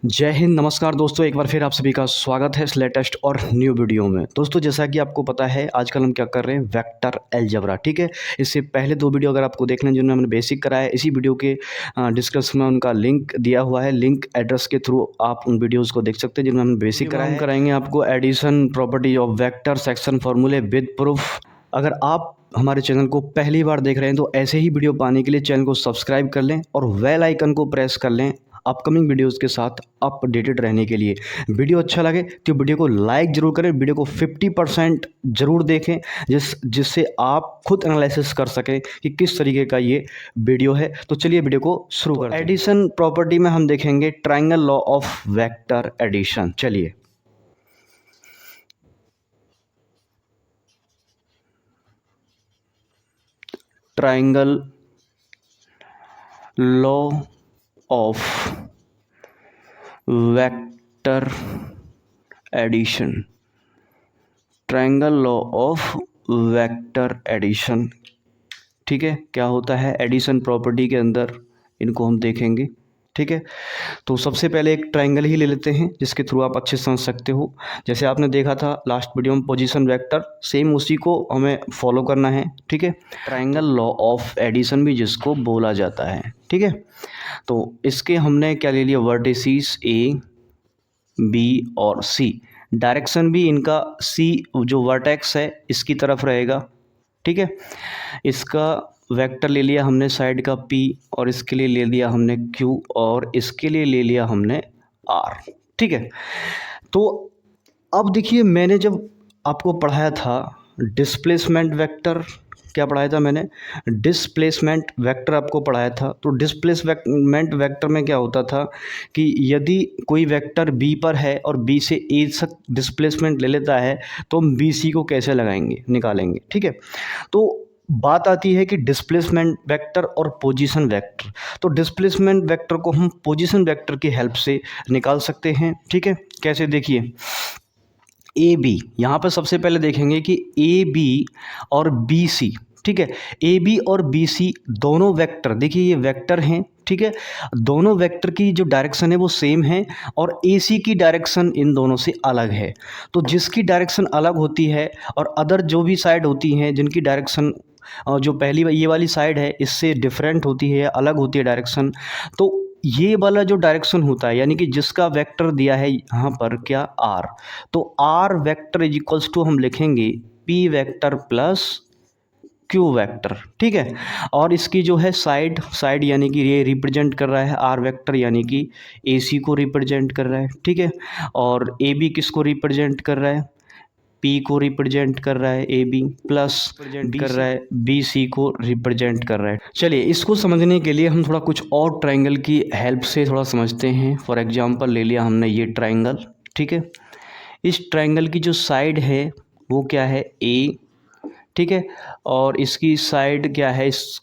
जय हिंद, नमस्कार दोस्तों। एक बार फिर आप सभी का स्वागत है इस लेटेस्ट और न्यू वीडियो में। दोस्तों, जैसा कि आपको पता है आजकल हम क्या कर रहे हैं, वेक्टर अलजेब्रा। ठीक है, इससे पहले दो वीडियो अगर आपको देखना है जिनमें हमने बेसिक कराया है, इसी वीडियो के डिस्क्रिप्शन में उनका लिंक दिया हुआ है। लिंक एड्रेस के थ्रू आप उन वीडियोज़ को देख सकते हैं जिनमें हमने बेसिक कराया है। कराएंगे आपको addition property of vector section फॉर्मूले विद प्रूफ। अगर आप हमारे चैनल को पहली बार देख रहे हैं तो ऐसे ही वीडियो पाने के लिए चैनल को सब्सक्राइब कर लें और बेल आइकन को प्रेस कर लें अपकमिंग वीडियोस के साथ अपडेटेड रहने के लिए। वीडियो अच्छा लगे तो वीडियो को लाइक जरूर करें, वीडियो को 50% जरूर देखें जिससे आप खुद एनालिसिस कर सकें कि किस तरीके का ये वीडियो है। तो चलिए वीडियो को शुरू करते हैं। एडिशन प्रॉपर्टी में हम देखेंगे triangle law of vector addition. चलिए, triangle law of vector addition. Triangle law of vector addition, ठीक है, क्या होता है एडिशन प्रॉपर्टी के अंदर, इनको हम देखेंगे। ठीक है, तो सबसे पहले एक ट्राइंगल ही ले लेते हैं जिसके थ्रू आप अच्छे समझ सकते हो। जैसे आपने देखा था लास्ट वीडियो में पोजीशन वेक्टर, सेम उसी को हमें फॉलो करना है। ठीक है, ट्राइंगल लॉ ऑफ एडिशन भी जिसको बोला जाता है। ठीक है, तो इसके हमने क्या ले लिया, वर्टिसेस ए बी और सी। डायरेक्शन भी इनका सी जो वर्टेक्स है इसकी तरफ रहेगा। ठीक है, इसका वेक्टर ले लिया हमने साइड का पी, और इसके लिए ले लिया हमने क्यू, और इसके लिए ले लिया हमने आर। ठीक है, तो अब देखिए मैंने जब आपको पढ़ाया था डिस्प्लेसमेंट वेक्टर, क्या पढ़ाया था मैंने, डिस्प्लेसमेंट वेक्टर आपको पढ़ाया था। तो डिस्प्लेसमेंट वेक्टर में क्या होता था कि यदि कोई वेक्टर बी पर है और बी से ए तक डिस्प्लेसमेंट ले लेता है तो हम बी सी को कैसे लगाएंगे, निकालेंगे। ठीक है, तो बात आती है कि डिस्प्लेसमेंट वेक्टर और पोजीशन वेक्टर। तो डिस्प्लेसमेंट वेक्टर को हम पोजीशन वेक्टर की हेल्प से निकाल सकते हैं। ठीक है, कैसे, देखिए ए बी, यहाँ पर सबसे पहले देखेंगे कि ए बी और बी सी। ठीक है, ए बी और बी सी दोनों वेक्टर, देखिए ये वेक्टर हैं। ठीक है, दोनों वेक्टर की जो डायरेक्शन है वो सेम है और ए सी की डायरेक्शन इन दोनों से अलग है। तो जिसकी डायरेक्शन अलग होती है और अदर जो भी साइड होती हैं जिनकी डायरेक्शन जो पहली ये वाली साइड है इससे डिफरेंट होती है, अलग होती है डायरेक्शन, तो ये वाला जो डायरेक्शन होता है यानी कि जिसका वेक्टर दिया है यहाँ पर क्या, आर, तो R vector is equals to हम लिखेंगे P vector plus Q vector. ठीक है, और इसकी जो है साइड साइड यानी कि ये रिप्रेजेंट कर रहा है आर वेक्टर, यानी कि ए सी को रिप्रेजेंट कर रहा है। ठीक है, और ए बी किसको रिप्रेजेंट कर रहा है, पी को रिप्रेजेंट कर रहा है ए बी, प्लस रिप्रेजेंट कर रहा है बी सी को रिप्रेजेंट कर रहा है। चलिए, इसको समझने के लिए हम थोड़ा कुछ और ट्राइंगल की हेल्प से थोड़ा समझते हैं। फॉर एग्जांपल ले लिया हमने ये ट्राइंगल। ठीक है, इस ट्राइंगल की जो साइड है वो क्या है, ए। ठीक है, और इसकी साइड क्या है, इस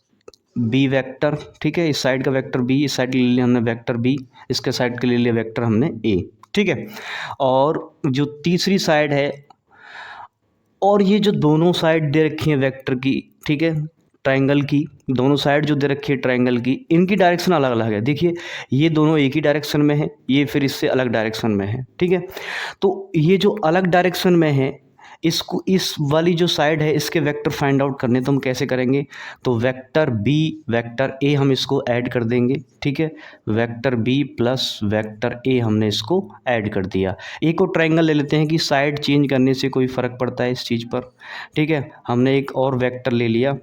बी वेक्टर। ठीक है, इस साइड का वेक्टर बी, इस साइड के ले लिया हमने वेक्टर बी, इसके साइड के ले लिया वेक्टर हमने ए। ठीक है, और जो तीसरी साइड है, और ये जो दोनों साइड दे रखी है वेक्टर की, ठीक है, ट्रायंगल की दोनों साइड जो दे रखी है ट्रायंगल की, इनकी डायरेक्शन अलग अलग है। देखिए ये दोनों एक ही डायरेक्शन में है, ये फिर इससे अलग डायरेक्शन में है। ठीक है, तो ये जो अलग डायरेक्शन में है, इसको इस वाली जो साइड है इसके वेक्टर फाइंड आउट करने, तो हम कैसे करेंगे, तो वेक्टर बी वेक्टर ए हम इसको ऐड कर देंगे। ठीक है, vector B plus vector A हमने इसको ऐड कर दिया। एक और ट्रायंगल ले लेते हैं कि साइड चेंज करने से कोई फ़र्क पड़ता है इस चीज़ पर। ठीक है, हमने एक और वेक्टर ले लिया,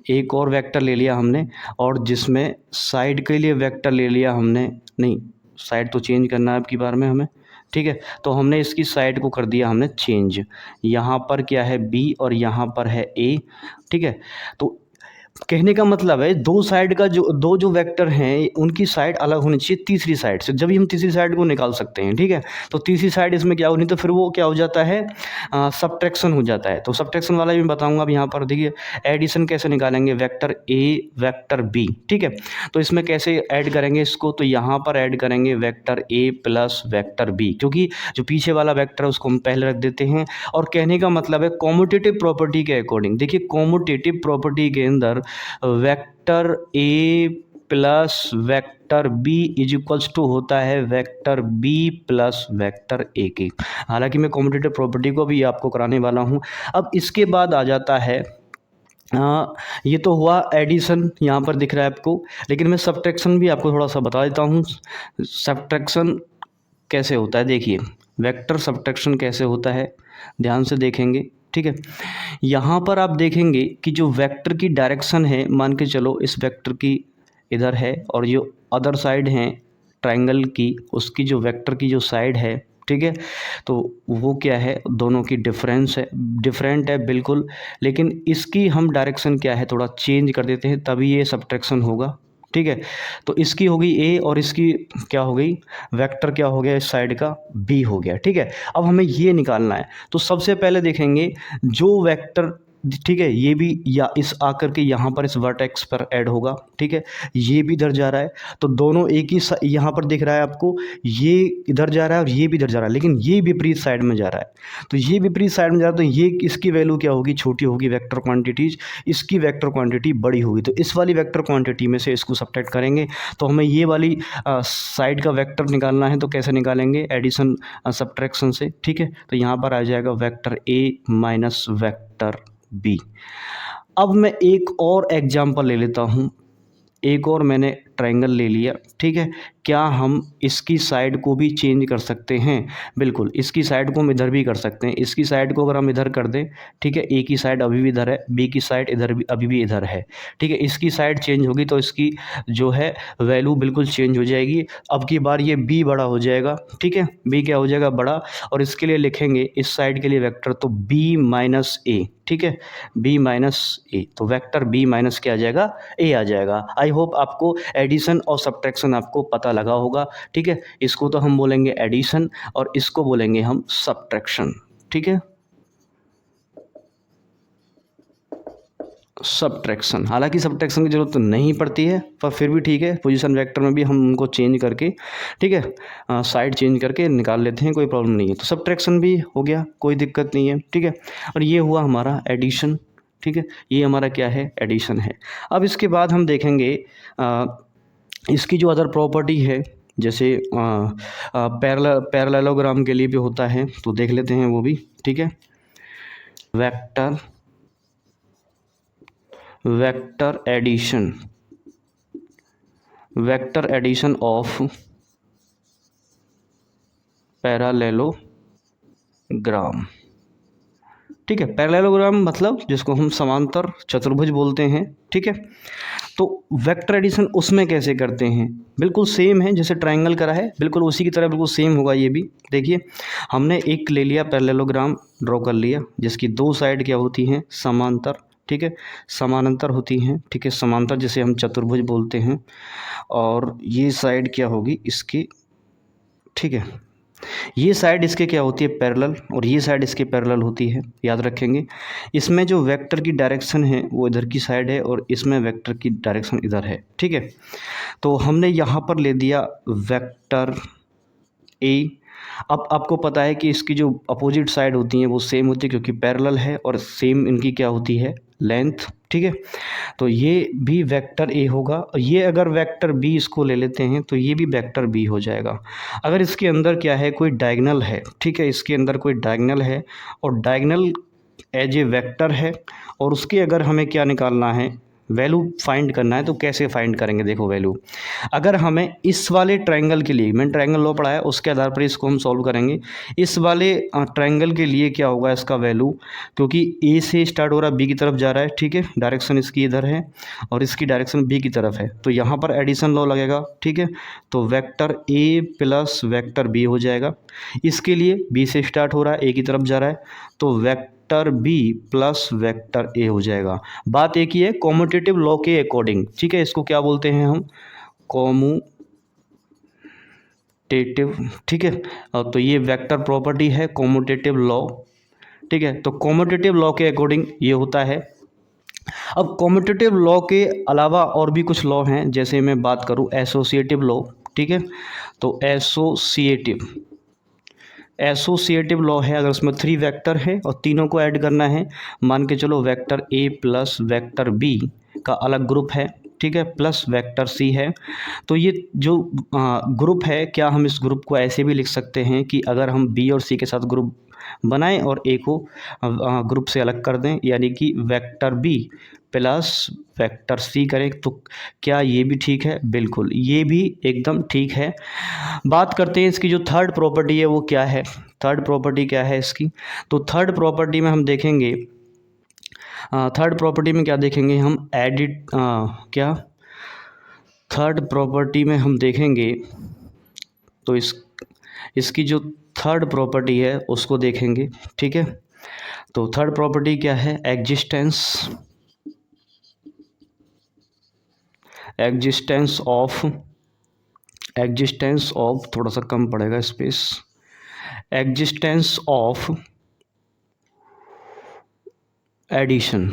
एक और वेक्टर ले लिया हमने, और जिसमें साइड के लिए वेक्टर ले लिया हमने, नहीं साइड तो चेंज करना है अब की बार में हमें। ठीक है, तो हमने इसकी साइड को कर दिया हमने चेंज, यहाँ पर क्या है बी और यहाँ पर है ए। ठीक है, तो कहने का मतलब है दो साइड का जो वेक्टर हैं उनकी साइड अलग होनी चाहिए तीसरी साइड से, जब ही हम तीसरी साइड को निकाल सकते हैं। ठीक है, तो तीसरी साइड इसमें क्या होनी, तो फिर वो क्या हो जाता है, सब्ट्रैक्शन हो जाता है। तो सब्ट्रैक्शन वाला भी मैं बताऊंगा। अब यहाँ पर देखिए एडिशन कैसे निकालेंगे, वेक्टर ए वेक्टर बी। ठीक है, तो इसमें कैसे ऐड करेंगे इसको, तो यहाँ पर ऐड करेंगे vector A plus vector B, क्योंकि जो पीछे वाला वेक्टर है उसको हम पहले रख देते हैं। और कहने का मतलब है कॉम्यूटेटिव प्रॉपर्टी के अकॉर्डिंग, देखिए कॉम्यूटेटिव प्रॉपर्टी के अंदर vector A plus vector B is equals to होता है vector B plus vector A की। हालांकि मैं कॉम्पिटिटिव प्रॉपर्टी को भी आपको कराने वाला हूँ। अब इसके बाद आ जाता है ये तो हुआ एडिशन, यहाँ पर दिख रहा है आपको, लेकिन मैं सब्ट्रैक्शन भी आपको थोड़ा सा बता देता हूँ। सब्ट्रैक्शन कैसे होता है, देखिए वेक्टर सब्ट्रैक्शन कैसे होता है, ध्यान से देखेंगे, ठीक है। यहाँ पर आप देखेंगे कि जो वेक्टर की डायरेक्शन है, मान के चलो इस वेक्टर की इधर है और जो अदर साइड है ट्रायंगल की, उसकी जो वेक्टर की जो साइड है, ठीक है, तो वो क्या है, दोनों की डिफरेंट है बिल्कुल, लेकिन इसकी हम डायरेक्शन क्या है थोड़ा चेंज कर देते हैं, तभी ये सब्ट्रैक्शन होगा, ठीक है। तो इसकी हो गई ए और इसकी क्या हो गई, वेक्टर क्या हो गया, इस साइड का बी हो गया, ठीक है। अब हमें ये निकालना है, तो सबसे पहले देखेंगे जो वेक्टर, ठीक है, ये भी या इस आकर के यहाँ पर इस वर्टेक्स पर ऐड होगा, ठीक है, ये भी इधर जा रहा है, तो दोनों एक ही यहाँ पर दिख रहा है आपको, ये इधर जा रहा है और ये भी इधर जा रहा है, लेकिन ये विपरीत साइड में जा रहा है, तो ये विपरीत साइड में जा रहा है, तो ये इसकी वैल्यू क्या होगी, छोटी होगी वेक्टर क्वांटिटीज, इसकी वेक्टर क्वांटिटी बड़ी होगी, तो इस वाली वेक्टर क्वांटिटी में से इसको सब्ट्रैक्ट करेंगे, तो हमें ये वाली साइड का वेक्टर निकालना है, तो कैसे निकालेंगे, एडिशन सब्ट्रैक्शन से, ठीक है। तो यहाँ पर आ जाएगा vector A minus vector B. अब मैं एक और एग्जांपल ले लेता हूँ, एक और मैंने ट्रायंगल ले लिया, ठीक है। क्या हम इसकी साइड को भी चेंज कर सकते हैं, बिल्कुल, इसकी साइड को हम इधर भी कर सकते हैं, इसकी साइड को अगर हम इधर कर दें, ठीक है, ए की साइड अभी भी इधर है, बी की साइड इधर भी अभी भी इधर है, ठीक है, इसकी साइड चेंज होगी तो इसकी जो है वैल्यू बिल्कुल चेंज हो जाएगी। अब की बार ये बी बड़ा हो जाएगा, ठीक है, बी क्या हो जाएगा, बड़ा, और इसके लिए लिखेंगे इस साइड के लिए वेक्टर, तो बी माइनस ए, ठीक है, बी माइनस ए, तो वेक्टर बी माइनस क्या आ जाएगा, ए आ जाएगा। आई होप आपको एडिशन और सब्ट्रैक्शन आपको पता लगा होगा, ठीक है। इसको तो हम बोलेंगे एडिशन और इसको बोलेंगे हम सब्ट्रैक्शन, ठीक है, सब्ट्रैक्शन। हालांकि सब्ट्रैक्शन की जरूरत तो नहीं पड़ती है, पर फिर भी ठीक है, पोजीशन वेक्टर में भी हम उनको चेंज करके, ठीक है, साइड चेंज करके निकाल लेते हैं, कोई प्रॉब्लम नहीं है। तो सब्ट्रैक्शन भी हो गया, कोई दिक्कत नहीं है, ठीक है। और ये हुआ हमारा एडिशन, ठीक है, ये हमारा क्या है, एडिशन है। अब इसके बाद हम देखेंगे इसकी जो अदर प्रॉपर्टी है, जैसे पैरेललोग्राम के लिए भी होता है, तो देख लेते हैं वो भी, ठीक है। वेक्टर एडिशन ऑफ पैरेललोग्राम, ठीक है। पैरेललोग्राम मतलब जिसको हम समांतर चतुर्भुज बोलते हैं, ठीक है। तो वेक्टर एडिशन उसमें कैसे करते हैं, बिल्कुल सेम है जैसे ट्रायंगल करा है, बिल्कुल उसी की तरह बिल्कुल सेम होगा ये भी। देखिए हमने एक ले लिया पैरेललोग्राम, ड्रॉ कर लिया, जिसकी दो साइड क्या होती हैं, समांतर, ठीक है, समानांतर होती हैं, ठीक है, समांतर जिसे हम चतुर्भुज बोलते हैं, और ये साइड क्या होगी इसकी, ठीक है, ये साइड इसके क्या होती है, पैरेलल, और ये साइड इसके पैरेलल होती है, याद रखेंगे। इसमें जो वेक्टर की डायरेक्शन है वो इधर की साइड है और इसमें वेक्टर की डायरेक्शन इधर है, ठीक है। तो हमने यहाँ पर ले दिया वेक्टर ए। अब आपको पता है कि इसकी जो अपोजिट साइड होती हैं वो सेम होती है, क्योंकि पैरेलल है और सेम इनकी क्या होती है, लेंथ, ठीक है। तो ये भी वेक्टर ए होगा, और ये अगर वेक्टर बी इसको ले लेते हैं तो ये भी वेक्टर बी हो जाएगा। अगर इसके अंदर क्या है, कोई डायगोनल है, ठीक है, इसके अंदर कोई डायगोनल है और डायगोनल एज ए वेक्टर है, और उसके अगर हमें क्या निकालना है, वैल्यू फाइंड करना है, तो कैसे फाइंड करेंगे, देखो वैल्यू, अगर हमें इस वाले ट्रायंगल के लिए, मैंने ट्रायंगल लॉ पढ़ा है उसके आधार पर इसको हम सॉल्व करेंगे। इस वाले ट्रायंगल के लिए क्या होगा इसका वैल्यू, क्योंकि ए से स्टार्ट हो रहा है, बी की तरफ जा रहा है, ठीक है, डायरेक्शन इसकी इधर है और इसकी डायरेक्शन बी की तरफ है, तो यहाँ पर एडिशन लॉ लगेगा, ठीक है। तो vector A plus vector B हो जाएगा। इसके लिए बी से स्टार्ट हो रहा है, ए की तरफ जा रहा है, तो vector B plus vector A हो जाएगा। बात एक ही है, कॉम्यूटेटिव लॉ के अकॉर्डिंग, ठीक है, इसको क्या बोलते हैं हम, कॉम्यूटेटिव, ठीक है। तो ये वेक्टर प्रॉपर्टी है कॉम्यूटेटिव लॉ, ठीक है। तो कॉम्यूटेटिव लॉ के अकॉर्डिंग ये होता है। अब कॉम्यूटेटिव लॉ के अलावा और भी कुछ लॉ हैं, जैसे मैं बात करूं एसोसिएटिव लॉ, ठीक है। तो एसोसिएटिव लॉ है, अगर उसमें 3 वेक्टर है और तीनों को ऐड करना है, मान के चलो vector A plus vector B का अलग ग्रुप है, ठीक है, प्लस वेक्टर सी है। तो ये जो ग्रुप है, क्या हम इस ग्रुप को ऐसे भी लिख सकते हैं कि अगर हम बी और सी के साथ ग्रुप बनाएं और ए को ग्रुप से अलग कर दें, यानी कि vector B plus vector C करें, तो क्या ये भी ठीक है? बिल्कुल, ये भी एकदम ठीक है। बात करते हैं इसकी जो थर्ड प्रॉपर्टी है वो क्या है। थर्ड प्रॉपर्टी क्या है इसकी? तो थर्ड प्रॉपर्टी में हम देखेंगे, थर्ड प्रॉपर्टी में क्या देखेंगे हम, एडिट क्या थर्ड प्रॉपर्टी में हम देखेंगे, तो इसकी जो थर्ड प्रॉपर्टी है उसको देखेंगे, ठीक है। तो थर्ड प्रॉपर्टी क्या है? एग्जिस्टेंस ऑफ थोड़ा सा कम पड़ेगा space, existence of addition,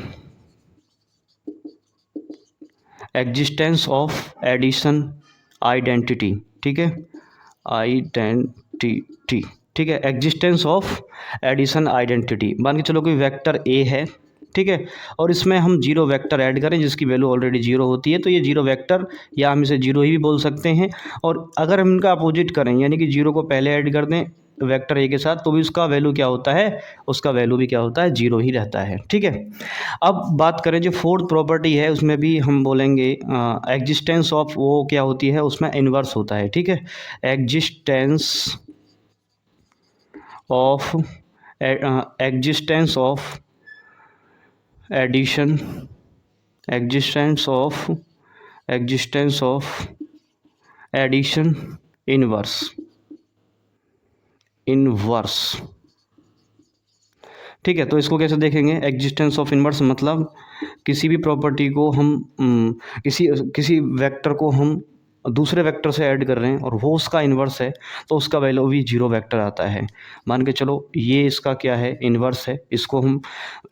existence of addition identity, ठीक है, आइडेंटिटी, ठीक है, एग्जिस्टेंस ऑफ एडिशन आइडेंटिटी। मान के चलो कोई वेक्टर ए है, ठीक है, और इसमें हम जीरो वेक्टर ऐड करें जिसकी वैल्यू ऑलरेडी जीरो होती है, तो ये जीरो वेक्टर, या हम इसे जीरो ही भी बोल सकते हैं। और अगर हम इनका अपोजिट करें, यानी कि जीरो को पहले ऐड कर दें वेक्टर ए के साथ, तो भी उसका वैल्यू क्या होता है? उसका वैल्यू भी क्या होता है? जीरो ही रहता है, ठीक है। अब बात करें जो फोर्थ प्रॉपर्टी है, उसमें भी हम बोलेंगे एग्जिस्टेंस ऑफ, वो क्या होती है? उसमें इन्वर्स होता है, ठीक है, existence of addition, existence of addition inverse, ठीक है। तो इसको कैसे देखेंगे? एग्जिस्टेंस ऑफ इनवर्स मतलब किसी भी प्रॉपर्टी को हम किसी वेक्टर को हम दूसरे वेक्टर से ऐड कर रहे हैं और वो उसका इन्वर्स है, तो उसका वैल्यू भी जीरो वेक्टर आता है। मान के चलो ये इसका क्या है? इन्वर्स है। इसको हम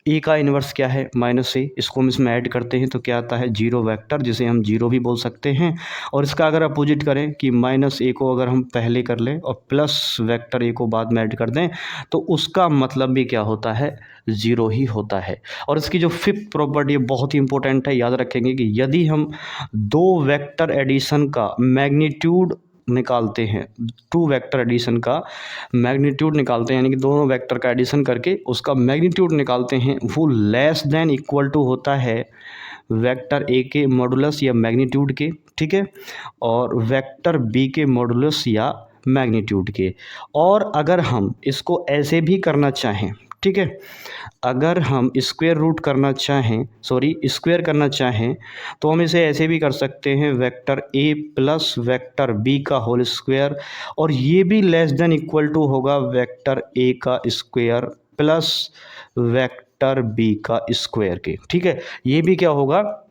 ए का इन्वर्स क्या है? माइनस ए, इसको हम इसमें ऐड करते हैं तो क्या आता है? जीरो वेक्टर, जिसे हम जीरो भी बोल सकते हैं। और इसका अगर अपोजिट करें कि माइनस ए को अगर हम पहले कर लें और प्लस वेक्टर ए को बाद में ऐड कर दें, तो उसका मतलब भी क्या होता है? ज़ीरो ही होता है। और इसकी जो फिफ्थ प्रॉपर्टी बहुत ही इंपॉर्टेंट है, याद रखेंगे कि यदि हम दो वेक्टर एडिशन का मैग्नीट्यूड निकालते हैं, टू वेक्टर एडिशन का मैग्नीट्यूड निकालते हैं, यानी कि दोनों वेक्टर का एडिशन करके उसका मैग्नीट्यूड निकालते हैं, वो लेस देन इक्वल टू होता है वेक्टर ए के मॉडुलस या मैग्नीट्यूड के, ठीक है, और वेक्टर बी के मॉडुलस या मैग्नीट्यूड के। और अगर हम इसको ऐसे भी करना चाहें, ठीक है, अगर हम स्क्वायर करना चाहें तो हम इसे ऐसे भी कर सकते हैं, vector A plus vector B का होल स्क्वायर, और ये भी लेस देन इक्वल टू होगा वेक्टर ए का स्क्वायर प्लस वेक्टर बी का स्क्वायर के, ठीक है। ये भी क्या होगा?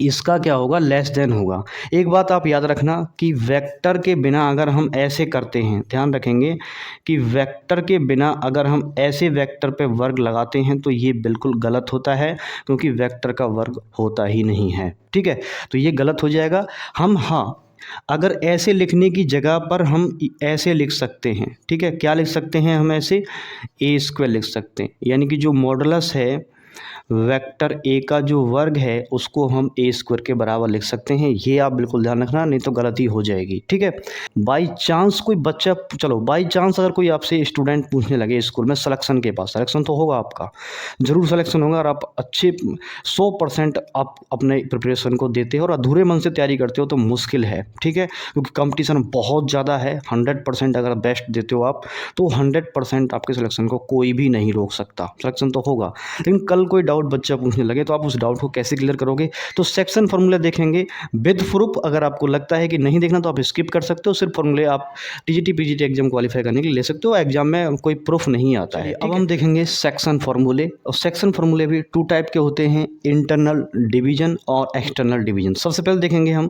इसका क्या होगा? लेस देन होगा। एक बात आप याद रखना कि वेक्टर के बिना अगर हम ऐसे करते हैं, ध्यान रखेंगे कि वेक्टर के बिना अगर हम ऐसे वेक्टर पे वर्ग लगाते हैं तो ये बिल्कुल गलत होता है, क्योंकि वेक्टर का वर्ग होता ही नहीं है, ठीक है, तो ये गलत हो जाएगा। हम अगर ऐसे लिखने की जगह पर हम ऐसे लिख सकते हैं, ठीक है, क्या लिख सकते हैं? हम ऐसे ए स्क्वायर लिख सकते हैं, यानी कि जो मॉडुलस है वेक्टर ए का जो वर्ग है उसको हम ए स्क्वायर के बराबर लिख सकते हैं। ये आप बिल्कुल ध्यान रखना, नहीं तो गलती हो जाएगी, ठीक है। बाई चांस कोई बच्चा, चलो बाई चांस अगर कोई आपसे स्टूडेंट पूछने लगे स्कूल में सिलेक्शन के पास, सिलेक्शन तो होगा आपका, ज़रूर सिलेक्शन होगा, और आप अच्छे 100% आप अपने प्रिपरेशन को देते हो और अधूरे मन से तैयारी करते हो तो मुश्किल है, ठीक है, क्योंकि कंपटीशन बहुत ज़्यादा है। 100% अगर बेस्ट देते हो आप तो 100% आपके सिलेक्शन को कोई भी नहीं रोक सकता, सिलेक्शन तो होगा। लेकिन कल कोई डाउट बच्चा पूछने लगे तो आप उस डाउट को कैसे क्लियर करोगे? तो सेक्शन फार्मूला देखेंगे विद प्रूफ। अगर आपको लगता है कि नहीं देखना तो आप स्किप कर सकते हो, सिर्फ फार्मूले आप टीजीटी पीजीटी एग्जाम क्वालिफाई करने के लिए ले सकते हो, एग्जाम में कोई प्रूफ नहीं आता है। अब हम देखेंगे सेक्शन फार्मूले, और सेक्शन फार्मूले भी टू टाइप के होते हैं, इंटरनल डिवीजन और एक्सटर्नल डिवीजन। सबसे पहले देखेंगे हम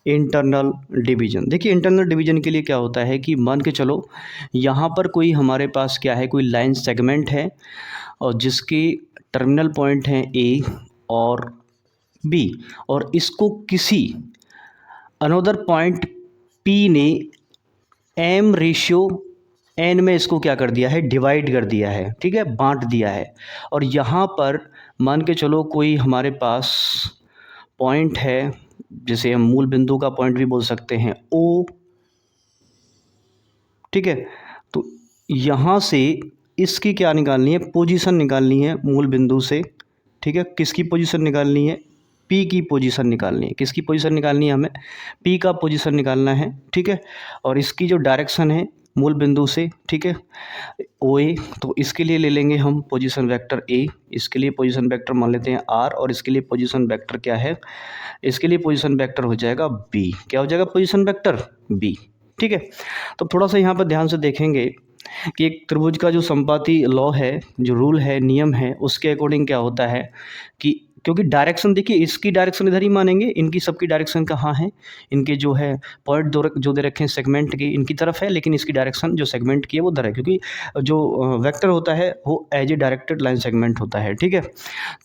इंटरनल डिवीजन। देखिए इंटरनल डिवीजन के लिए क्या होता है कि मान के चलो यहाँ पर कोई हमारे पास क्या है, कोई लाइन सेगमेंट है और जिसकी टर्मिनल पॉइंट हैं ए और बी, और इसको किसी अनदर पॉइंट पी ने m/n में इसको क्या कर दिया है? डिवाइड कर दिया है, ठीक है, बांट दिया है। और यहाँ पर मान के चलो कोई हमारे पास पॉइंट है जैसे हम मूल बिंदु का पॉइंट भी बोल सकते हैं ओ, ठीक है। तो यहाँ से इसकी क्या निकालनी है, पोजीशन निकालनी है मूल बिंदु से, ठीक है। किसकी पोजीशन निकालनी है, पी की पोजीशन निकालनी है। किसकी पोजीशन निकालनी है, हमें पी का पोजीशन निकालना है, ठीक है। और इसकी जो डायरेक्शन है मूल बिंदु से, ठीक है, ओ ए, तो इसके लिए ले लेंगे हम पोजीशन वेक्टर ए, इसके लिए पोजीशन वेक्टर मान लेते हैं आर, और इसके लिए पोजीशन वेक्टर क्या है, इसके लिए पोजीशन वेक्टर हो जाएगा बी। क्या हो जाएगा पोजीशन वेक्टर, बी, ठीक है। तो थोड़ा सा यहाँ पर ध्यान से देखेंगे कि एक त्रिभुज का जो संपाती लॉ है, जो रूल है, नियम है, उसके अकॉर्डिंग क्या होता है कि क्योंकि डायरेक्शन देखिए, इसकी डायरेक्शन इधर ही मानेंगे, इनकी सबकी डायरेक्शन कहाँ है, इनके जो है पॉइंट जो दे रखे हैं सेगमेंट के, इनकी तरफ है, लेकिन इसकी डायरेक्शन जो सेगमेंट की है वो उधर है, क्योंकि जो वेक्टर होता है वो as a directed line segment होता है, ठीक है।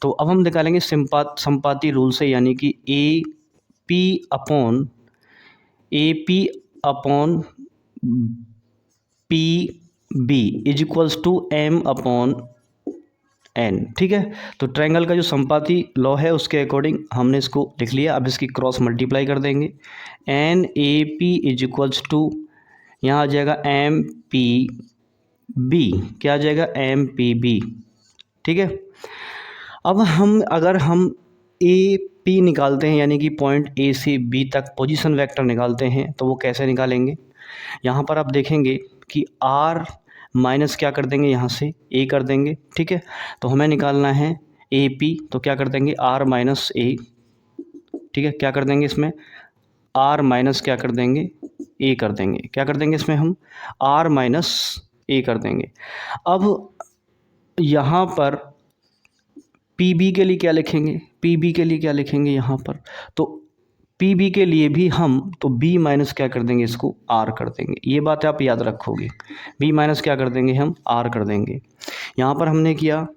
तो अब हम निकालेंगे संपाती रूल से, यानी कि A P upon P B is equals to M upon N, ठीक है। तो ट्रायंगल का जो संपाती लॉ है उसके अकॉर्डिंग हमने इसको लिख लिया। अब इसकी क्रॉस मल्टीप्लाई कर देंगे, N A P is equals to, यहाँ आ जाएगा एम पी बी, क्या आ जाएगा एम पी बी, ठीक है। अब अगर हम ए पी निकालते हैं, यानी कि पॉइंट ए से बी तक पोजीशन वेक्टर निकालते हैं, तो वो कैसे निकालेंगे, यहाँ पर आप देखेंगे कि आर माइनस क्या कर देंगे, यहाँ से ए कर देंगे, ठीक है। तो हमें निकालना है ए पी, तो क्या कर देंगे आर माइनस ए, ठीक है। क्या कर देंगे इसमें, आर माइनस क्या कर देंगे, ए कर देंगे। क्या कर देंगे इसमें हम, आर माइनस ए कर देंगे। अब यहाँ पर पी बी के लिए क्या लिखेंगे, पी बी के लिए क्या लिखेंगे यहाँ पर, तो पी बी के लिए भी हम तो बी माइनस क्या कर देंगे, इसको आर कर देंगे। ये बात आप याद रखोगे, बी माइनस क्या कर देंगे हम, आर कर देंगे। यहाँ पर हमने किया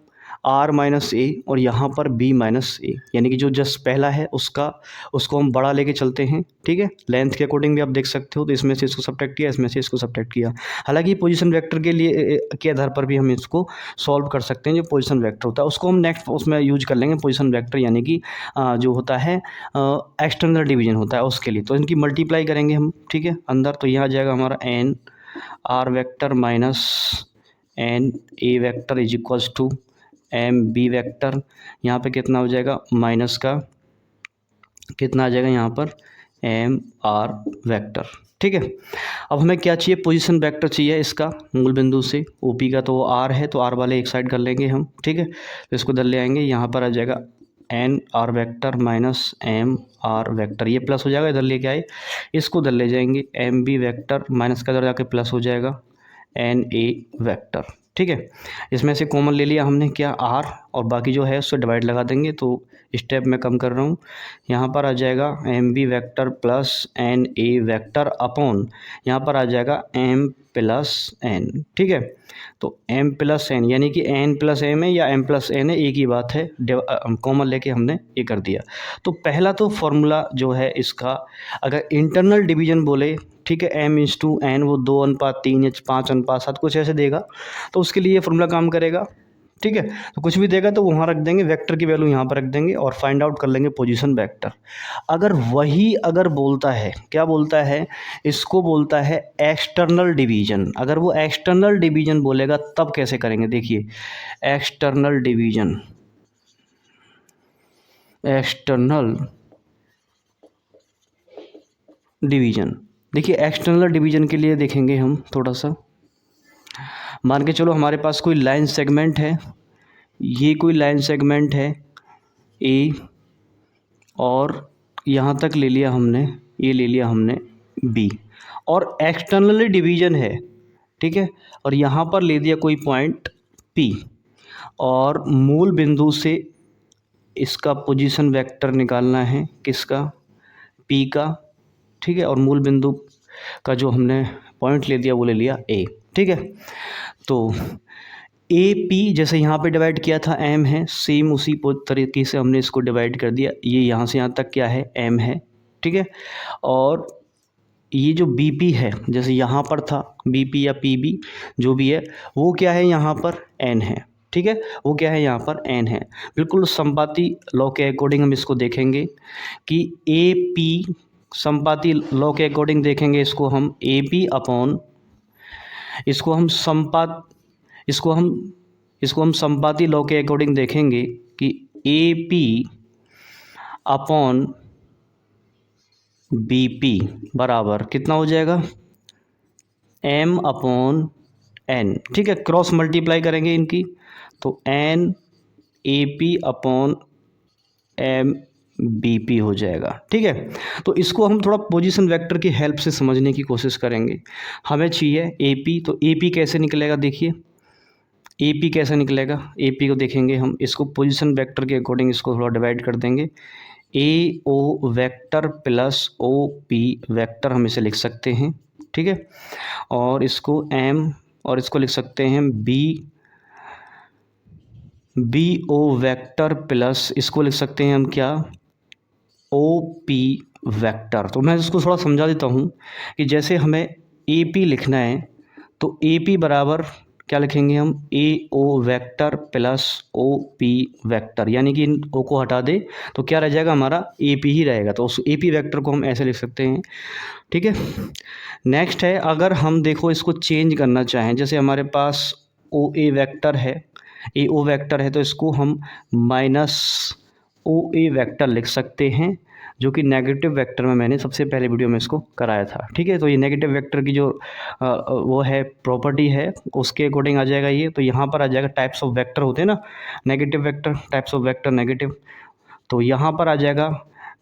आर माइनस ए, और यहाँ पर बी माइनस ए, यानी कि जो जस्ट पहला है उसको हम बड़ा लेके चलते हैं, ठीक है। लेंथ के अकॉर्डिंग भी आप देख सकते हो, तो इसमें से इसको सब्ट्रैक्ट किया, इसमें से इसको सब्ट्रैक्ट किया। हालांकि पोजीशन वेक्टर के लिए के आधार पर भी हम इसको सॉल्व कर सकते हैं। जो पोजीशन वेक्टर होता है उसको हम नेक्स्ट उसमें यूज कर लेंगे, पोजीशन वेक्टर यानी कि जो होता है एक्सटर्नल डिवीजन होता है उसके लिए। तो इनकी मल्टीप्लाई करेंगे हम, ठीक है, अंदर। तो यहाँ आ जाएगा हमारा N R vector minus N A vector is equals to M B vector. यहाँ पे कितना हो जाएगा, माइनस का कितना आ जाएगा यहाँ पर एम आर वेक्टर, ठीक है। अब हमें क्या चाहिए, पोजीशन वेक्टर चाहिए इसका मूल बिंदु से, ओपी का तो वो आर है, तो आर वाले एक साइड कर लेंगे हम, ठीक है। तो इसको इधर ले आएंगे, यहाँ पर आ जाएगा N R vector minus M R vector, ये प्लस हो जाएगा, इधर लेके आए, इसको इधर ले जाएंगे, एम बी वेक्टर माइनस का इधर जाके प्लस हो जाएगा एन ए वेक्टर, ठीक है। इसमें से कॉमन ले लिया हमने क्या, आर, और बाकी जो है उससे डिवाइड लगा देंगे। तो स्टेप मैं कम कर रहा हूँ, यहाँ पर आ जाएगा M B vector plus N A vector upon, यहाँ पर आ जाएगा एम प्लस एन, ठीक है। तो एम प्लस एन यानी कि एन प्लस एम है या एम प्लस एन है, एक ही बात है, कॉमन लेके हमने ये कर दिया। तो पहला तो फॉर्मूला जो है इसका, अगर इंटरनल डिवीजन बोले, ठीक है, एम इंस टू एन, वो 2:3 या 5:7 कुछ ऐसे देगा, तो उसके लिए ये फॉर्मूला काम करेगा, ठीक है। तो कुछ भी देगा तो वहाँ रख देंगे, वेक्टर की वैल्यू यहाँ पर रख देंगे और फाइंड आउट कर लेंगे पोजीशन वेक्टर। अगर बोलता है, क्या बोलता है, इसको बोलता है एक्सटर्नल डिवीजन। अगर वो एक्सटर्नल डिवीजन बोलेगा तब कैसे करेंगे, देखिए एक्सटर्नल डिवीजन देखिए एक्सटर्नल डिवीजन के लिए देखेंगे हम थोड़ा सा। मान के चलो हमारे पास कोई लाइन सेगमेंट है, ये कोई लाइन सेगमेंट है ए, और यहाँ तक ले लिया हमने, ये ले लिया हमने बी, और एक्सटर्नली डिवीजन है, ठीक है। और यहाँ पर ले दिया कोई पॉइंट पी, और मूल बिंदु से इसका पोजीशन वेक्टर निकालना है, किसका, पी का, ठीक है। और मूल बिंदु का जो हमने पॉइंट ले दिया वो ले लिया ए, ठीक है। तो ए पी जैसे यहाँ पे डिवाइड किया था एम है, सेम उसी तरीके से हमने इसको डिवाइड कर दिया, ये यहाँ से यहाँ तक क्या है एम है, ठीक है। और ये जो बी पी है, जैसे यहाँ पर था बी पी या पी बी जो भी है, वो क्या है यहाँ पर एन है, ठीक है, वो क्या है यहाँ पर n है। बिल्कुल संपाती लॉ के अकॉर्डिंग हम इसको देखेंगे कि ए पी, संपाती लॉ के अकॉर्डिंग देखेंगे इसको हम ए पी अपॉन, इसको हम संपात इसको हम संपाती लॉ के अकॉर्डिंग देखेंगे कि A P upon B P बराबर कितना हो जाएगा, m अपॉन n। ठीक है, क्रॉस मल्टीप्लाई करेंगे इनकी तो n A P upon M B P हो जाएगा। ठीक है, तो इसको हम थोड़ा पोजीशन वेक्टर की हेल्प से समझने की कोशिश करेंगे। हमें चाहिए ए पी, तो ए पी कैसे निकलेगा, देखिए ए पी कैसे निकलेगा, ए पी को देखेंगे हम, इसको पोजीशन वेक्टर के अकॉर्डिंग इसको थोड़ा डिवाइड कर देंगे। A O vector plus O P vector हम इसे लिख सकते हैं। ठीक है, और इसको एम, और इसको लिख सकते हैं बी ओ वेक्टर प्लस, इसको लिख सकते हैं हम क्या, ओ पी वेक्टर। तो मैं इसको थोड़ा समझा देता हूँ कि जैसे हमें ए पी लिखना है तो ए पी बराबर क्या लिखेंगे हम, A O vector plus O P vector, यानी कि इन ओ को हटा दे तो क्या रह जाएगा हमारा, ए पी ही रहेगा। तो उस ए पी वेक्टर को हम ऐसे लिख सकते हैं। ठीक है, नेक्स्ट है, अगर हम देखो इसको चेंज करना चाहें, जैसे हमारे पास ओ ए वेक्टर है, ए ओ वेक्टर है, तो इसको हम माइनस ओ ए वेक्टर लिख सकते हैं, जो कि नेगेटिव वेक्टर में मैंने सबसे पहले वीडियो में इसको कराया था। ठीक है, तो ये नेगेटिव वेक्टर की जो वो है प्रॉपर्टी है उसके अकॉर्डिंग आ जाएगा ये। तो यहाँ पर आ जाएगा, टाइप्स ऑफ वेक्टर होते हैं ना, negative vector, types of vector negative, तो यहाँ पर आ जाएगा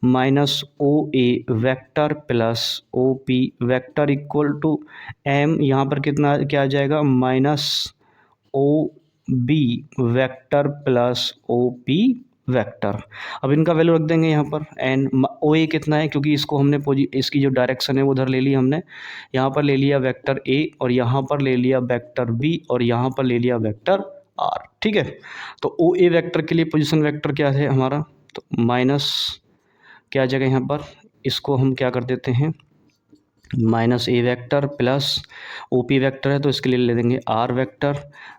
minus O A vector plus O P vector equal to M, यहाँ पर कितना क्या आ जाएगा, minus O B vector plus O P vector. अब इनका वैल्यू रख देंगे यहाँ पर एन, ओ ए कितना है, क्योंकि इसको हमने इसकी जो डायरेक्शन है वो उधर ले ली हमने, यहाँ पर ले लिया वेक्टर ए, और यहाँ पर ले लिया वेक्टर बी, और यहाँ पर ले लिया वेक्टर आर। ठीक है, तो ओ ए वेक्टर के लिए पोजीशन वेक्टर क्या है हमारा, तो माइनस क्या जगह यहाँ पर, इसको हम क्या कर देते हैं, minus A vector plus O P vector है तो इसके लिए ले देंगे आर वेक्टर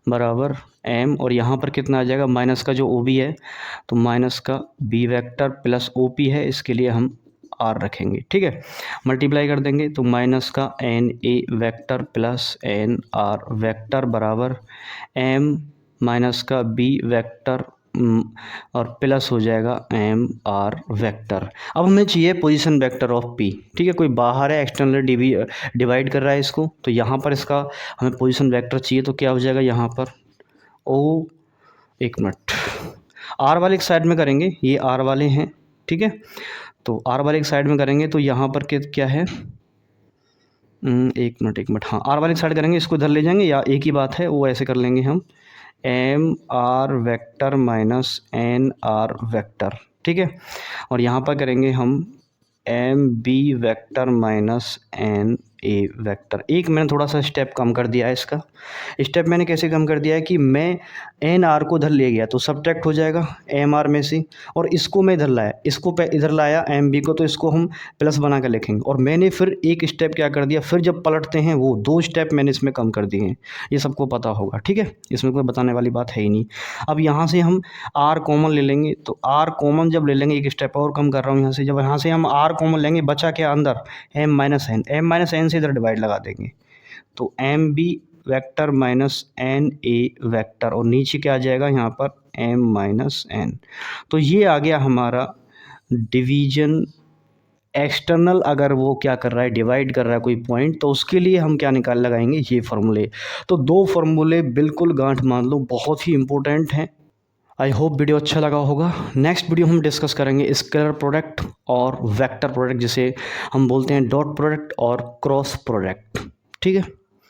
बराबर एम, और यहाँ पर कितना आ जाएगा, माइनस का जो ओ बी है तो माइनस का B vector plus O P है, इसके लिए हम आर रखेंगे। ठीक है, मल्टीप्लाई कर देंगे तो माइनस का N A vector plus N R vector बराबर एम माइनस का बी वेक्टर और प्लस हो जाएगा एम आर वेक्टर। अब हमें चाहिए पोजीशन वेक्टर ऑफ पी। ठीक है, कोई बाहर है एक्सटर्नल डिवाइड कर रहा है इसको, तो यहाँ पर इसका हमें पोजीशन वेक्टर चाहिए, तो क्या हो जाएगा यहाँ पर ओ, एक मिनट, आर वाले एक साइड में करेंगे, ये आर वाले हैं। ठीक है, तो आर वाले एक साइड में करेंगे तो यहाँ पर क्या है, एक मिनट, हाँ आर वाले साइड करेंगे, इसको इधर ले जाएंगे, या एक ही बात है वो ऐसे कर लेंगे हम, M R vector minus N R vector. ठीक है, और यहाँ पर करेंगे हम M B vector minus N A vector. एक मैंने थोड़ा सा स्टेप कम कर दिया है, इसका स्टेप मैंने कैसे कम कर दिया है कि मैं एन आर को इधर ले गया तो सब्ट्रैक्ट हो जाएगा एम आर में से, और इसको मैं इधर लाया, इसको पे इधर लाया एम बी को, तो इसको हम प्लस बना कर लिखेंगे। और मैंने फिर एक स्टेप क्या कर दिया, फिर जब पलटते हैं वो दो स्टेप मैंने इसमें कम कर दिए हैं, ये सबको पता होगा। ठीक है, इसमें कोई बताने वाली बात है ही नहीं। अब यहाँ से हम आर कॉमन ले लेंगे, तो आर कॉमन जब ले लेंगे, एक स्टेप और कम कर रहा हूँ यहाँ से, जब यहाँ से हम आर कॉमन लेंगे बचा क्या अंदर, एम माइनस एन से इधर डिवाइड लगा देंगे, तो M B vector minus N A vector, और नीचे क्या आ जाएगा यहाँ पर एम माइनस एन। तो ये आ गया हमारा डिवीजन एक्सटर्नल, अगर वो क्या कर रहा है डिवाइड कर रहा है कोई पॉइंट, तो उसके लिए हम क्या लगाएंगे ये फार्मूले। तो दो फार्मूले बिल्कुल गांठ मान लो, बहुत ही इंपॉर्टेंट हैं। आई होप वीडियो अच्छा लगा होगा। नेक्स्ट वीडियो हम डिस्कस करेंगे स्केलर प्रोडक्ट और वेक्टर प्रोडक्ट, जिसे हम बोलते हैं डॉट प्रोडक्ट और क्रॉस प्रोडक्ट। ठीक है।